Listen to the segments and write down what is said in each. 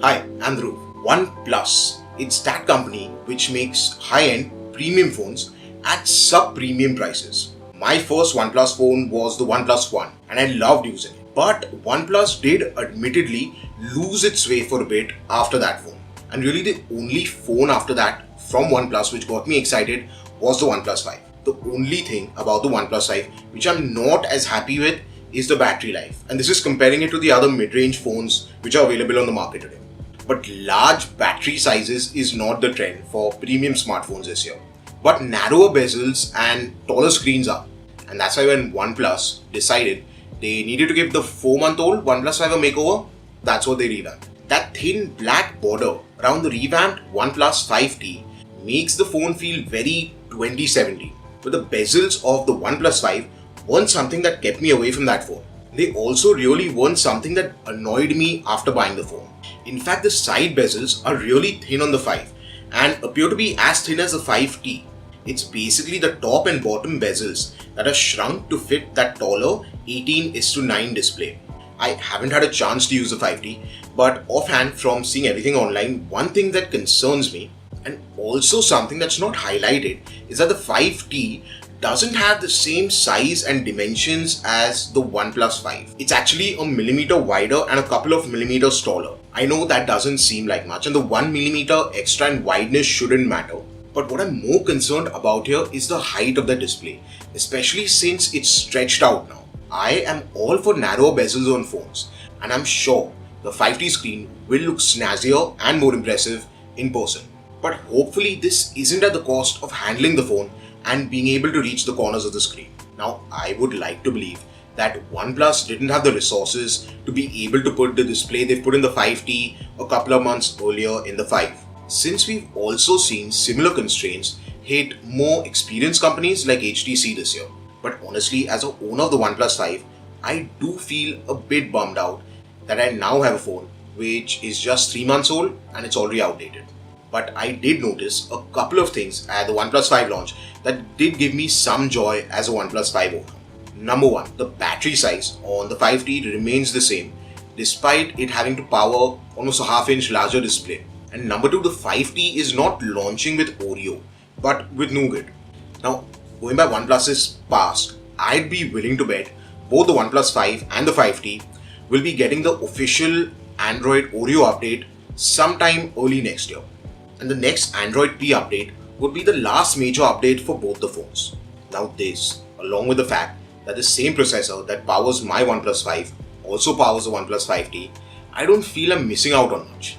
Hi, I'm Dhruv. OnePlus. It's that company which makes high-end premium phones at sub-premium prices. My first OnePlus phone was the OnePlus One and I loved using it. But OnePlus did admittedly lose its way for a bit after that phone. And really the only phone after that from OnePlus which got me excited was the OnePlus 5. The only thing about the OnePlus 5 which I'm not as happy with is the battery life. And this is comparing it to the other mid-range phones which are available on the market today. But large battery sizes is not the trend for premium smartphones this year. But narrower bezels and taller screens are. And that's why when OnePlus decided they needed to give the 4-month-old OnePlus 5 a makeover, that's what they revamped. That thin black border around the revamped OnePlus 5T makes the phone feel very 2070. But the bezels of the OnePlus 5 weren't something that kept me away from that phone. They also really weren't something that annoyed me after buying the phone. In fact, the side bezels are really thin on the 5 and appear to be as thin as the 5T. It's basically the top and bottom bezels that are shrunk to fit that taller 18:9 display. I haven't had a chance to use the 5T, but offhand from seeing everything online, one thing that concerns me and also something that's not highlighted is that the 5T doesn't have the same size and dimensions as the OnePlus 5. It's actually a millimeter wider and a couple of millimeters taller. I know that doesn't seem like much and the 1 millimeter extra in wideness shouldn't matter. But what I'm more concerned about here is the height of the display, especially since it's stretched out now. I am all for narrower bezels on phones and I'm sure the 5T screen will look snazzier and more impressive in person. But hopefully this isn't at the cost of handling the phone and being able to reach the corners of the screen. Now, I would like to believe that OnePlus didn't have the resources to be able to put the display they've put in the 5T a couple of months earlier in the 5. Since we've also seen similar constraints hit more experienced companies like HTC this year. But honestly, as an owner of the OnePlus 5, I do feel a bit bummed out that I now have a phone which is just 3 months old and it's already outdated. But I did notice a couple of things at the OnePlus 5 launch that did give me some joy as a OnePlus 5 owner. Number one, the battery size on the 5T remains the same despite it having to power almost a half-inch larger display. And number two, the 5T is not launching with Oreo but with Nougat. Now, going by OnePlus's past, I'd be willing to bet both the OnePlus 5 and the 5T will be getting the official Android Oreo update sometime early next year. And the next Android P update would be the last major update for both the phones. Now this, along with the fact that the same processor that powers my OnePlus 5 also powers the OnePlus 5T, I don't feel I'm missing out on much.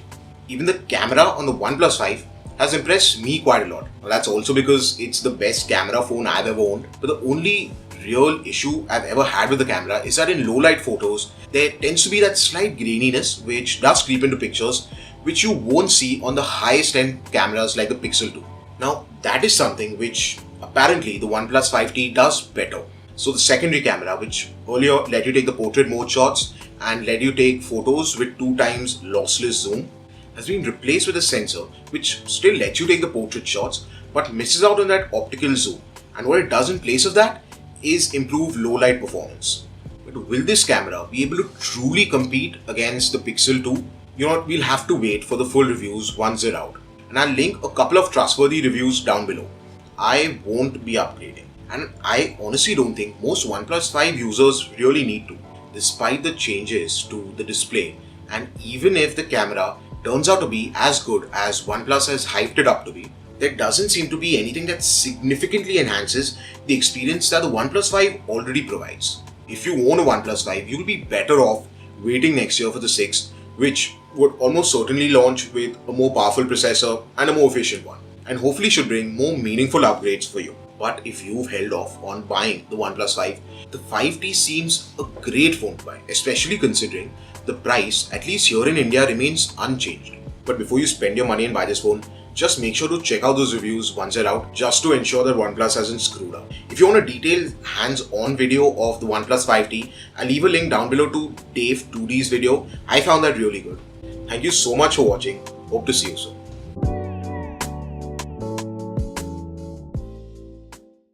Even the camera on the OnePlus 5 has impressed me quite a lot. Well, that's also because it's the best camera phone I've ever owned. But the only real issue I've ever had with the camera is that in low light photos, there tends to be that slight graininess which does creep into pictures, which you won't see on the highest end cameras like the Pixel 2. Now that is something which apparently the OnePlus 5T does better. So the secondary camera, which earlier let you take the portrait mode shots and let you take photos with 2x lossless zoom, has been replaced with a sensor which still lets you take the portrait shots but misses out on that optical zoom. And what it does in place of that is improve low light performance. But will this camera be able to truly compete against the Pixel 2? You know what, we'll have to wait for the full reviews once they're out. And I'll link a couple of trustworthy reviews down below. I won't be upgrading. And I honestly don't think most OnePlus 5 users really need to. Despite the changes to the display, and even if the camera turns out to be as good as OnePlus has hyped it up to be, there doesn't seem to be anything that significantly enhances the experience that the OnePlus 5 already provides. If you own a OnePlus 5, you'll be better off waiting next year for the 6, which would almost certainly launch with a more powerful processor and a more efficient one, and hopefully should bring more meaningful upgrades for you. But if you've held off on buying the OnePlus 5, the 5T seems a great phone to buy, especially considering the price, at least here in India, remains unchanged. But before you spend your money and buy this phone, just make sure to check out those reviews once they're out, just to ensure that OnePlus hasn't screwed up. If you want a detailed hands-on video of the OnePlus 5T, I'll leave a link down below to Dave 2D's video. I found that really good. Thank you so much for watching. Hope to see you soon.